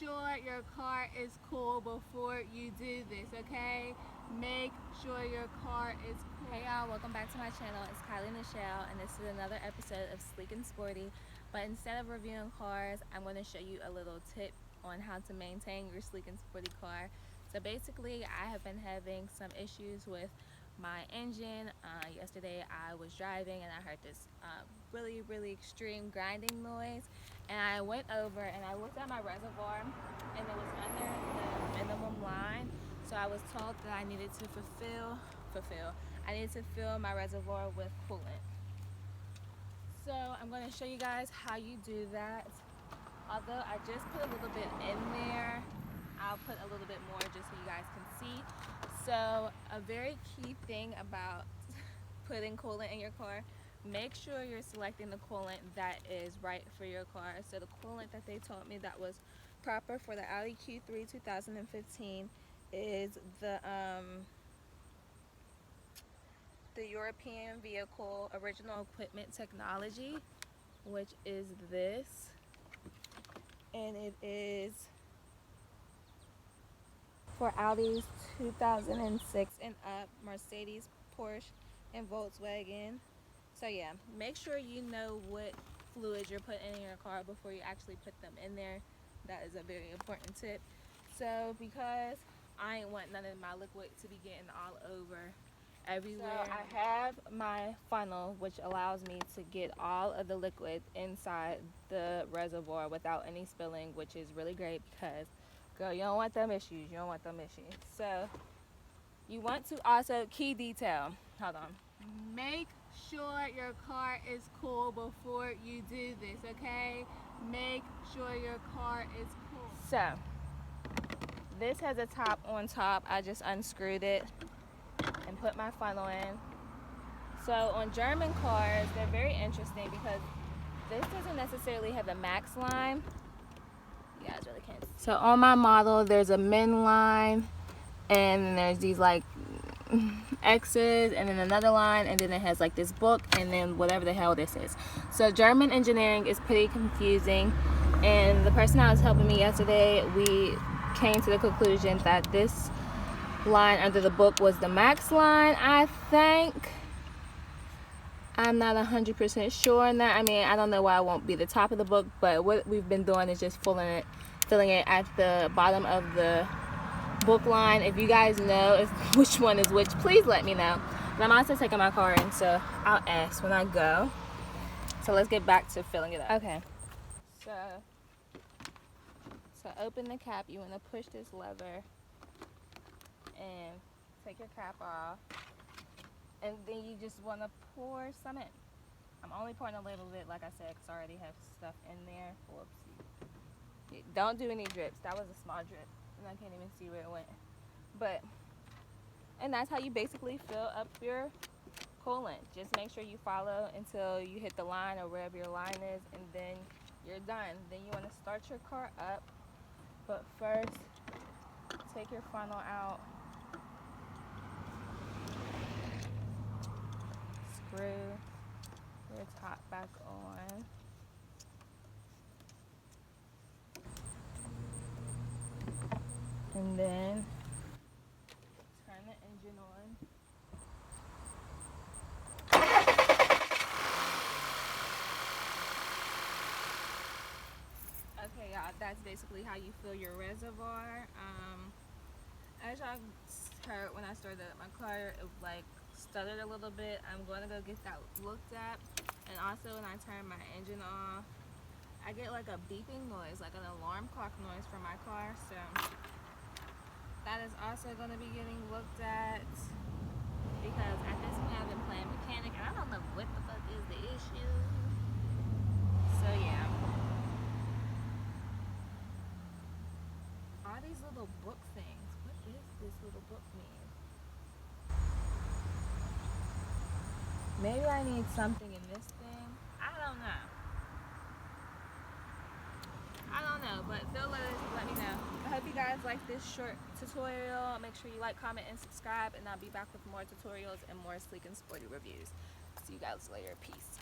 sure your car is cool before you do this, okay? Make sure your car is cool. Hey y'all, welcome back to my channel. It's Kileigh Nichelle, and this is another episode of Sleek and Sporty. But instead of reviewing cars, I'm going to show you a little tip on how to maintain your sleek and sporty car. So basically, I have been having some issues with my engine. Yesterday I was driving and I heard this really extreme grinding noise, and I went over and I looked at my reservoir and it was under the minimum line. So I was told that I needed to I needed to fill my reservoir with coolant. So I'm going to show you guys how you do that. Although I just put a little bit in there, I'll put a little bit more just so you guys can see. So a very key thing about putting coolant in your car, make sure you're selecting the coolant that is right for your car. So the coolant that they told me that was proper for the Audi Q3 2015 is the European Vehicle Original Equipment Technology, which is this, and it is for Audis 2006 and up, Mercedes, Porsche, and Volkswagen. So yeah, make sure you know what fluids you're putting in your car before you actually put them in there. That is a very important tip. So because I ain't want none of my liquid to be getting all over everywhere, so I have my funnel, which allows me to get all of the liquid inside the reservoir without any spilling, which is really great because, girl, you don't want them issues. You don't want them issues. So you want to also key detail. Hold on. Make sure your car is cool before you do this, okay? Make sure your car is cool. So this has a top on top. I just unscrewed it and put my funnel in. So on German cars, they're very interesting because this doesn't necessarily have the max line. You guys really can't see. So on my model, there's a min line, and then there's these like X's, and then another line, and then it has like this book, and then whatever the hell this is. So German engineering is pretty confusing, and the person that was helping me yesterday, we came to the conclusion that this line under the book was the max line, I think. I'm not 100% sure on that. I mean, I don't know why it won't be the top of the book, but what we've been doing is just filling it at the bottom of the book line. If you guys know which one is which, please let me know. But I'm also taking my car in, so I'll ask when I go. So let's get back to filling it up. Okay. So open the cap. You want to push this lever and take your cap off, and then you just want to pour some in. I'm only pouring a little bit, like I said, because I already have stuff in there. Whoopsie. Don't do any drips. That was a small drip, and I can't even see where it went. And that's how you basically fill up your coolant. Just make sure you follow until you hit the line or wherever your line is, and then you're done. Then you want to start your car up, but first take your funnel out, screw your top back on, and then turn the engine on. Okay, y'all, that's basically how you fill your reservoir. As y'all heard, when I started up my car, it like stuttered a little bit. I'm going to go get that looked at. And also when I turn my engine off, I get like a beeping noise, like an alarm clock noise from my car. So that is also going to be getting looked at, because at this point I've been playing mechanic and I don't know what the fuck is the issue. So yeah. All these little book things. What is this little book mean? Maybe I need something in this thing. I don't know, but they'll let me know. I hope you guys like this short tutorial. Make sure you like, comment, and subscribe, and I'll be back with more tutorials and more sleek and sporty reviews. See you guys later. Peace.